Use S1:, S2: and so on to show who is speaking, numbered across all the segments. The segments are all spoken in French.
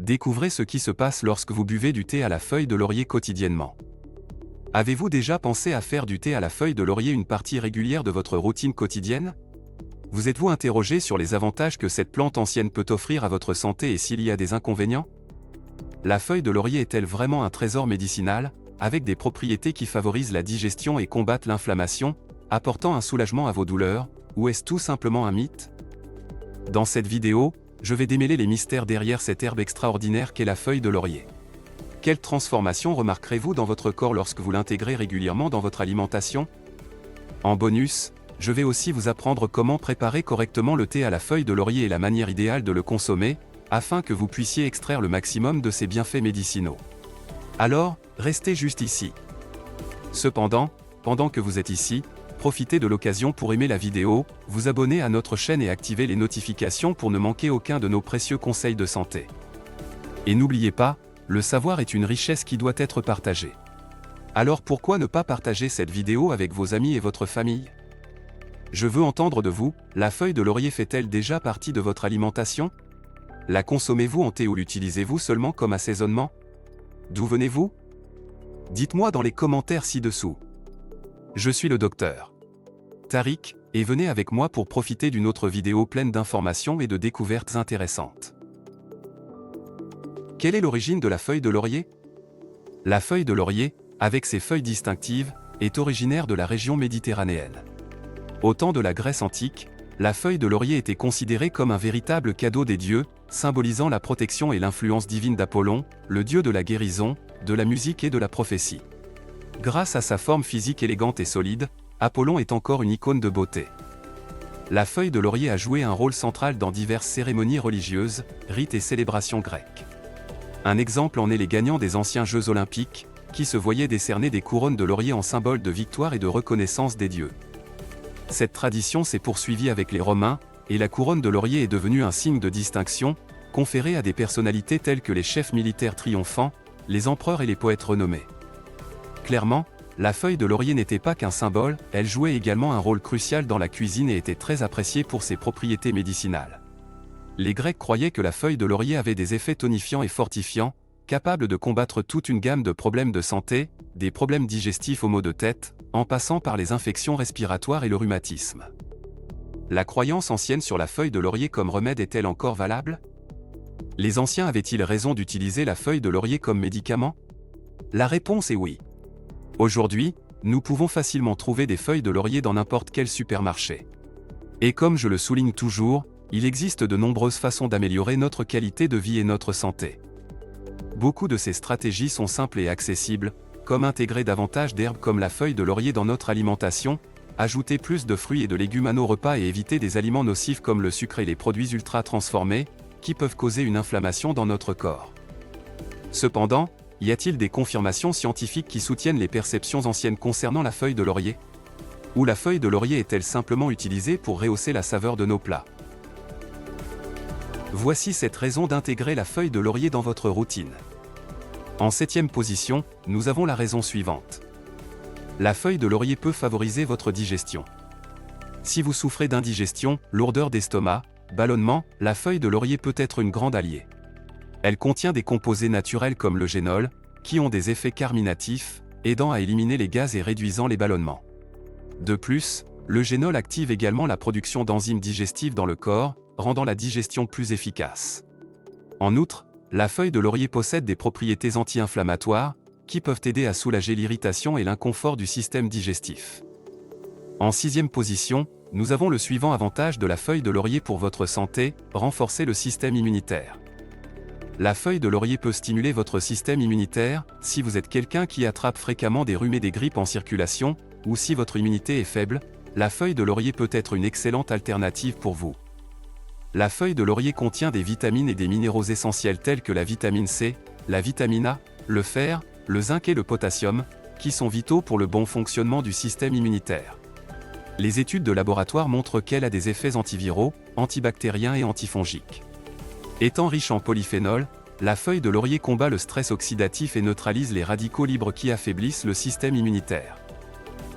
S1: Découvrez ce qui se passe lorsque vous buvez du thé à la feuille de laurier quotidiennement. Avez-vous déjà pensé à faire du thé à la feuille de laurier une partie régulière de votre routine quotidienne? Vous êtes-vous interrogé sur les avantages que cette plante ancienne peut offrir à votre santé et s'il y a des inconvénients? La feuille de laurier est-elle vraiment un trésor médicinal, avec des propriétés qui favorisent la digestion et combattent l'inflammation, apportant un soulagement à vos douleurs, ou est-ce tout simplement un mythe? Dans cette vidéo, je vais démêler les mystères derrière cette herbe extraordinaire qu'est la feuille de laurier. Quelle transformation remarquerez-vous dans votre corps lorsque vous l'intégrez régulièrement dans votre alimentation? En bonus, je vais aussi vous apprendre comment préparer correctement le thé à la feuille de laurier et la manière idéale de le consommer, afin que vous puissiez extraire le maximum de ses bienfaits médicinaux. Alors, restez juste ici. Cependant, pendant que vous êtes ici, profitez de l'occasion pour aimer la vidéo, vous abonner à notre chaîne et activer les notifications pour ne manquer aucun de nos précieux conseils de santé. Et n'oubliez pas, le savoir est une richesse qui doit être partagée. Alors pourquoi ne pas partager cette vidéo avec vos amis et votre famille? Je veux entendre de vous, la feuille de laurier fait-elle déjà partie de votre alimentation? La consommez-vous en thé ou l'utilisez-vous seulement comme assaisonnement? D'où venez-vous? Dites-moi dans les commentaires ci-dessous. Je suis le docteur Tariq, et venez avec moi pour profiter d'une autre vidéo pleine d'informations et de découvertes intéressantes. Quelle est l'origine de la feuille de laurier? La feuille de laurier, avec ses feuilles distinctives, est originaire de la région méditerranéenne. Au temps de la Grèce antique, la feuille de laurier était considérée comme un véritable cadeau des dieux, symbolisant la protection et l'influence divine d'Apollon, le dieu de la guérison, de la musique et de la prophétie. Grâce à sa forme physique élégante et solide, Apollon est encore une icône de beauté. La feuille de laurier a joué un rôle central dans diverses cérémonies religieuses, rites et célébrations grecques. Un exemple en est les gagnants des anciens Jeux olympiques, qui se voyaient décerner des couronnes de laurier en symbole de victoire et de reconnaissance des dieux. Cette tradition s'est poursuivie avec les Romains, et la couronne de laurier est devenue un signe de distinction, conféré à des personnalités telles que les chefs militaires triomphants, les empereurs et les poètes renommés. Clairement, la feuille de laurier n'était pas qu'un symbole, elle jouait également un rôle crucial dans la cuisine et était très appréciée pour ses propriétés médicinales. Les Grecs croyaient que la feuille de laurier avait des effets tonifiants et fortifiants, capables de combattre toute une gamme de problèmes de santé, des problèmes digestifs aux maux de tête, en passant par les infections respiratoires et le rhumatisme. La croyance ancienne sur la feuille de laurier comme remède est-elle encore valable? Les anciens avaient-ils raison d'utiliser la feuille de laurier comme médicament? La réponse est oui. Aujourd'hui, nous pouvons facilement trouver des feuilles de laurier dans n'importe quel supermarché. Et comme je le souligne toujours, il existe de nombreuses façons d'améliorer notre qualité de vie et notre santé. Beaucoup de ces stratégies sont simples et accessibles, comme intégrer davantage d'herbes comme la feuille de laurier dans notre alimentation, ajouter plus de fruits et de légumes à nos repas et éviter des aliments nocifs comme le sucre et les produits ultra transformés, qui peuvent causer une inflammation dans notre corps. Cependant, y a-t-il des confirmations scientifiques qui soutiennent les perceptions anciennes concernant la feuille de laurier? Ou la feuille de laurier est-elle simplement utilisée pour rehausser la saveur de nos plats? Voici 7 raisons d'intégrer la feuille de laurier dans votre routine. En 7e position, nous avons la raison suivante. La feuille de laurier peut favoriser votre digestion. Si vous souffrez d'indigestion, lourdeur d'estomac, ballonnement, la feuille de laurier peut être une grande alliée. Elle contient des composés naturels comme le génol, qui ont des effets carminatifs, aidant à éliminer les gaz et réduisant les ballonnements. De plus, le génol active également la production d'enzymes digestives dans le corps, rendant la digestion plus efficace. En outre, la feuille de laurier possède des propriétés anti-inflammatoires, qui peuvent aider à soulager l'irritation et l'inconfort du système digestif. En 6e position, nous avons le suivant avantage de la feuille de laurier pour votre santé, renforcer le système immunitaire. La feuille de laurier peut stimuler votre système immunitaire, si vous êtes quelqu'un qui attrape fréquemment des rhumes et des grippes en circulation, ou si votre immunité est faible, la feuille de laurier peut être une excellente alternative pour vous. La feuille de laurier contient des vitamines et des minéraux essentiels tels que la vitamine C, la vitamine A, le fer, le zinc et le potassium, qui sont vitaux pour le bon fonctionnement du système immunitaire. Les études de laboratoire montrent qu'elle a des effets antiviraux, antibactériens et antifongiques. Étant riche en polyphénol, la feuille de laurier combat le stress oxydatif et neutralise les radicaux libres qui affaiblissent le système immunitaire.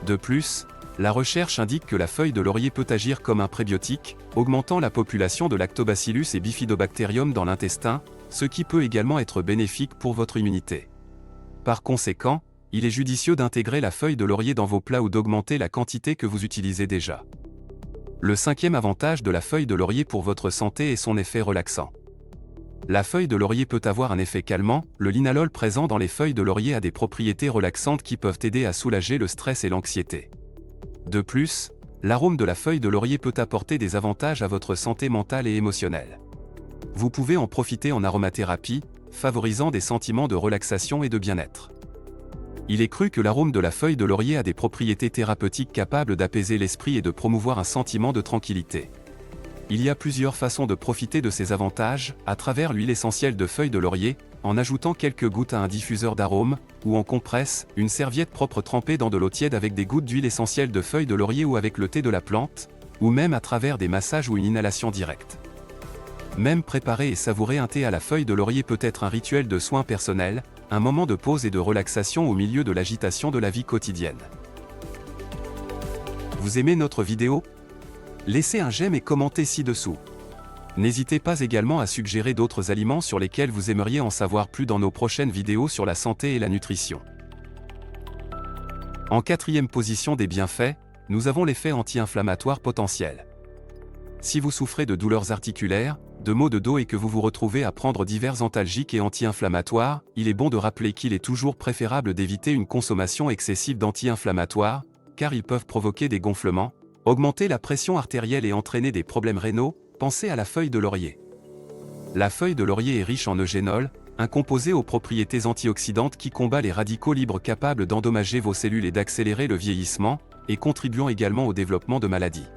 S1: De plus, la recherche indique que la feuille de laurier peut agir comme un prébiotique, augmentant la population de lactobacillus et bifidobacterium dans l'intestin, ce qui peut également être bénéfique pour votre immunité. Par conséquent, il est judicieux d'intégrer la feuille de laurier dans vos plats ou d'augmenter la quantité que vous utilisez déjà. Le cinquième avantage de la feuille de laurier pour votre santé est son effet relaxant. La feuille de laurier peut avoir un effet calmant, le linalol présent dans les feuilles de laurier a des propriétés relaxantes qui peuvent aider à soulager le stress et l'anxiété. De plus, l'arôme de la feuille de laurier peut apporter des avantages à votre santé mentale et émotionnelle. Vous pouvez en profiter en aromathérapie, favorisant des sentiments de relaxation et de bien-être. Il est cru que l'arôme de la feuille de laurier a des propriétés thérapeutiques capables d'apaiser l'esprit et de promouvoir un sentiment de tranquillité. Il y a plusieurs façons de profiter de ces avantages, à travers l'huile essentielle de feuille de laurier, en ajoutant quelques gouttes à un diffuseur d'arômes, ou en compresse, une serviette propre trempée dans de l'eau tiède avec des gouttes d'huile essentielle de feuille de laurier ou avec le thé de la plante, ou même à travers des massages ou une inhalation directe. Même préparer et savourer un thé à la feuille de laurier peut être un rituel de soin personnel, un moment de pause et de relaxation au milieu de l'agitation de la vie quotidienne. Vous aimez notre vidéo ? Laissez un j'aime et commentez ci-dessous. N'hésitez pas également à suggérer d'autres aliments sur lesquels vous aimeriez en savoir plus dans nos prochaines vidéos sur la santé et la nutrition. En quatrième position des bienfaits, nous avons l'effet anti-inflammatoire potentiel. Si vous souffrez de douleurs articulaires, de maux de dos et que vous vous retrouvez à prendre divers antalgiques et anti-inflammatoires, il est bon de rappeler qu'il est toujours préférable d'éviter une consommation excessive d'anti-inflammatoires, car ils peuvent provoquer des gonflements, augmenter la pression artérielle et entraîner des problèmes rénaux. Pensez à la feuille de laurier. La feuille de laurier est riche en eugénol, un composé aux propriétés antioxydantes qui combat les radicaux libres capables d'endommager vos cellules et d'accélérer le vieillissement, et contribuant également au développement de maladies.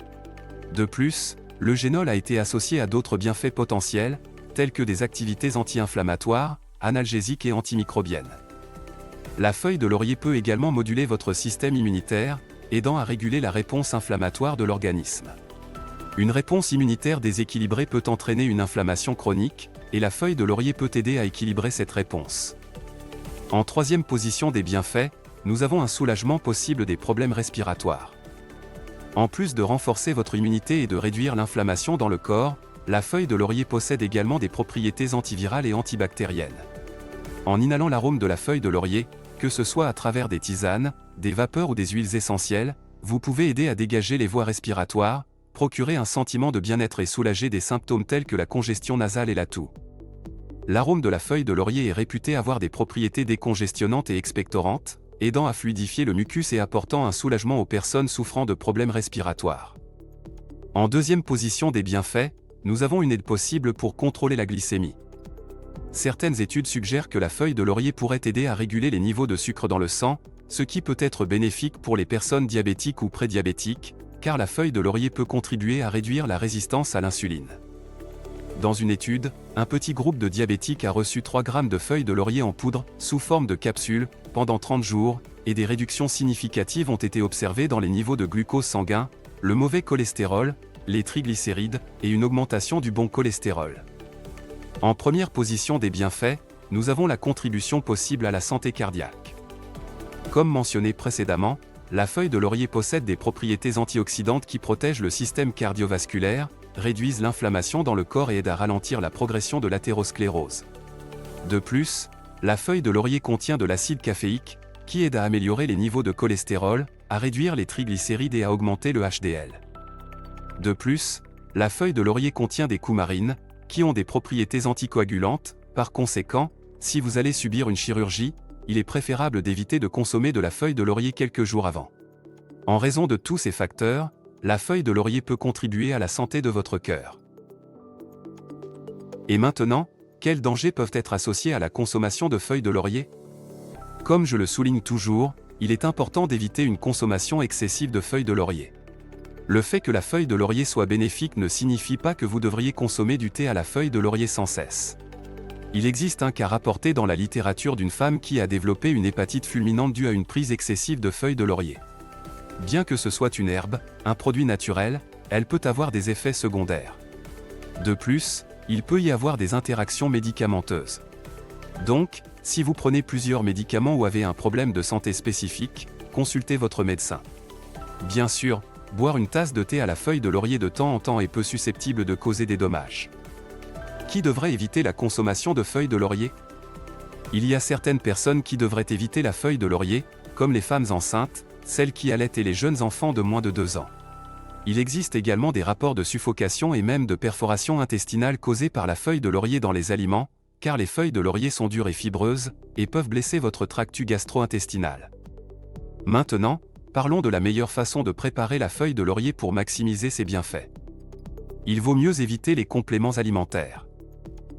S1: De plus, l'eugénol a été associé à d'autres bienfaits potentiels, tels que des activités anti-inflammatoires, analgésiques et antimicrobiennes. La feuille de laurier peut également moduler votre système immunitaire, aidant à réguler la réponse inflammatoire de l'organisme. Une réponse immunitaire déséquilibrée peut entraîner une inflammation chronique, et la feuille de laurier peut aider à équilibrer cette réponse. En troisième position des bienfaits, nous avons un soulagement possible des problèmes respiratoires. En plus de renforcer votre immunité et de réduire l'inflammation dans le corps, la feuille de laurier possède également des propriétés antivirales et antibactériennes. En inhalant l'arôme de la feuille de laurier, que ce soit à travers des tisanes, des vapeurs ou des huiles essentielles, vous pouvez aider à dégager les voies respiratoires, procurer un sentiment de bien-être et soulager des symptômes tels que la congestion nasale et la toux. L'arôme de la feuille de laurier est réputé avoir des propriétés décongestionnantes et expectorantes, aidant à fluidifier le mucus et apportant un soulagement aux personnes souffrant de problèmes respiratoires. En deuxième position des bienfaits, nous avons une aide possible pour contrôler la glycémie. Certaines études suggèrent que la feuille de laurier pourrait aider à réguler les niveaux de sucre dans le sang, ce qui peut être bénéfique pour les personnes diabétiques ou prédiabétiques, car la feuille de laurier peut contribuer à réduire la résistance à l'insuline. Dans une étude, un petit groupe de diabétiques a reçu 3 grammes de feuilles de laurier en poudre, sous forme de capsules, pendant 30 jours, et des réductions significatives ont été observées dans les niveaux de glucose sanguin, le mauvais cholestérol, les triglycérides, et une augmentation du bon cholestérol. En première position des bienfaits, nous avons la contribution possible à la santé cardiaque. Comme mentionné précédemment, la feuille de laurier possède des propriétés antioxydantes qui protègent le système cardiovasculaire, réduisent l'inflammation dans le corps et aident à ralentir la progression de l'athérosclérose. De plus, la feuille de laurier contient de l'acide caféique, qui aide à améliorer les niveaux de cholestérol, à réduire les triglycérides et à augmenter le HDL. De plus, la feuille de laurier contient des coumarines, qui ont des propriétés anticoagulantes. Par conséquent, si vous allez subir une chirurgie, il est préférable d'éviter de consommer de la feuille de laurier quelques jours avant. En raison de tous ces facteurs, la feuille de laurier peut contribuer à la santé de votre cœur. Et maintenant, quels dangers peuvent être associés à la consommation de feuilles de laurier ? Comme je le souligne toujours, il est important d'éviter une consommation excessive de feuilles de laurier. Le fait que la feuille de laurier soit bénéfique ne signifie pas que vous devriez consommer du thé à la feuille de laurier sans cesse. Il existe un cas rapporté dans la littérature d'une femme qui a développé une hépatite fulminante due à une prise excessive de feuilles de laurier. Bien que ce soit une herbe, un produit naturel, elle peut avoir des effets secondaires. De plus, il peut y avoir des interactions médicamenteuses. Donc, si vous prenez plusieurs médicaments ou avez un problème de santé spécifique, consultez votre médecin. Bien sûr, boire une tasse de thé à la feuille de laurier de temps en temps est peu susceptible de causer des dommages. Qui devrait éviter la consommation de feuilles de laurier? Il y a certaines personnes qui devraient éviter la feuille de laurier, comme les femmes enceintes, celles qui allaitent et les jeunes enfants de moins de 2 ans. Il existe également des rapports de suffocation et même de perforation intestinale causés par la feuille de laurier dans les aliments, car les feuilles de laurier sont dures et fibreuses, et peuvent blesser votre tractus gastro-intestinal. Maintenant, parlons de la meilleure façon de préparer la feuille de laurier pour maximiser ses bienfaits. Il vaut mieux éviter les compléments alimentaires.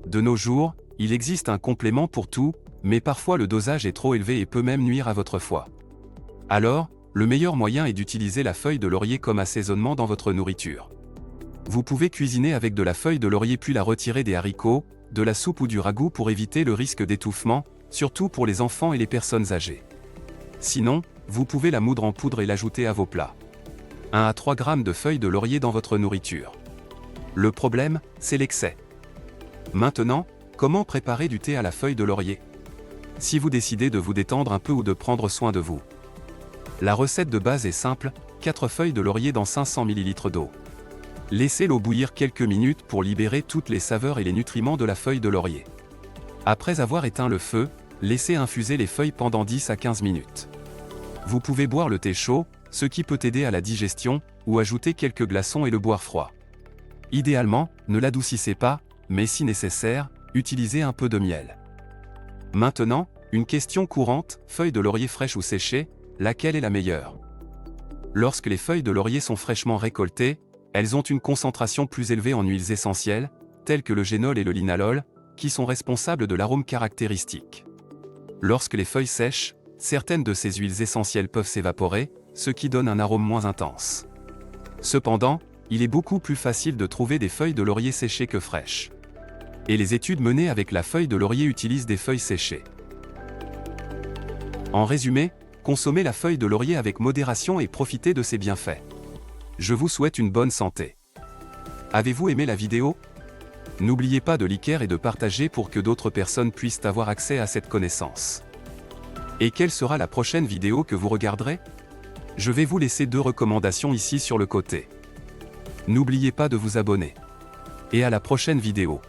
S1: De nos jours, il existe un complément pour tout, mais parfois le dosage est trop élevé et peut même nuire à votre foie. Alors, le meilleur moyen est d'utiliser la feuille de laurier comme assaisonnement dans votre nourriture. Vous pouvez cuisiner avec de la feuille de laurier puis la retirer des haricots, de la soupe ou du ragoût pour éviter le risque d'étouffement, surtout pour les enfants et les personnes âgées. Sinon, vous pouvez la moudre en poudre et l'ajouter à vos plats. 1 à 3 grammes de feuilles de laurier dans votre nourriture. Le problème, c'est l'excès. Maintenant, comment préparer du thé à la feuille de laurier? Si vous décidez de vous détendre un peu ou de prendre soin de vous. La recette de base est simple, 4 feuilles de laurier dans 500 ml d'eau. Laissez l'eau bouillir quelques minutes pour libérer toutes les saveurs et les nutriments de la feuille de laurier. Après avoir éteint le feu, laissez infuser les feuilles pendant 10 à 15 minutes. Vous pouvez boire le thé chaud, ce qui peut aider à la digestion, ou ajouter quelques glaçons et le boire froid. Idéalement, ne l'adoucissez pas, mais si nécessaire, utilisez un peu de miel. Maintenant, une question courante, feuilles de laurier fraîches ou séchées, laquelle est la meilleure? Lorsque les feuilles de laurier sont fraîchement récoltées, elles ont une concentration plus élevée en huiles essentielles, telles que le génol et le linalol, qui sont responsables de l'arôme caractéristique. Lorsque les feuilles sèchent, certaines de ces huiles essentielles peuvent s'évaporer, ce qui donne un arôme moins intense. Cependant, il est beaucoup plus facile de trouver des feuilles de laurier séchées que fraîches. Et les études menées avec la feuille de laurier utilisent des feuilles séchées. En résumé, consommez la feuille de laurier avec modération et profitez de ses bienfaits. Je vous souhaite une bonne santé. Avez-vous aimé la vidéo? N'oubliez pas de liker et de partager pour que d'autres personnes puissent avoir accès à cette connaissance. Et quelle sera la prochaine vidéo que vous regarderez? Je vais vous laisser 2 recommandations ici sur le côté. N'oubliez pas de vous abonner. Et à la prochaine vidéo.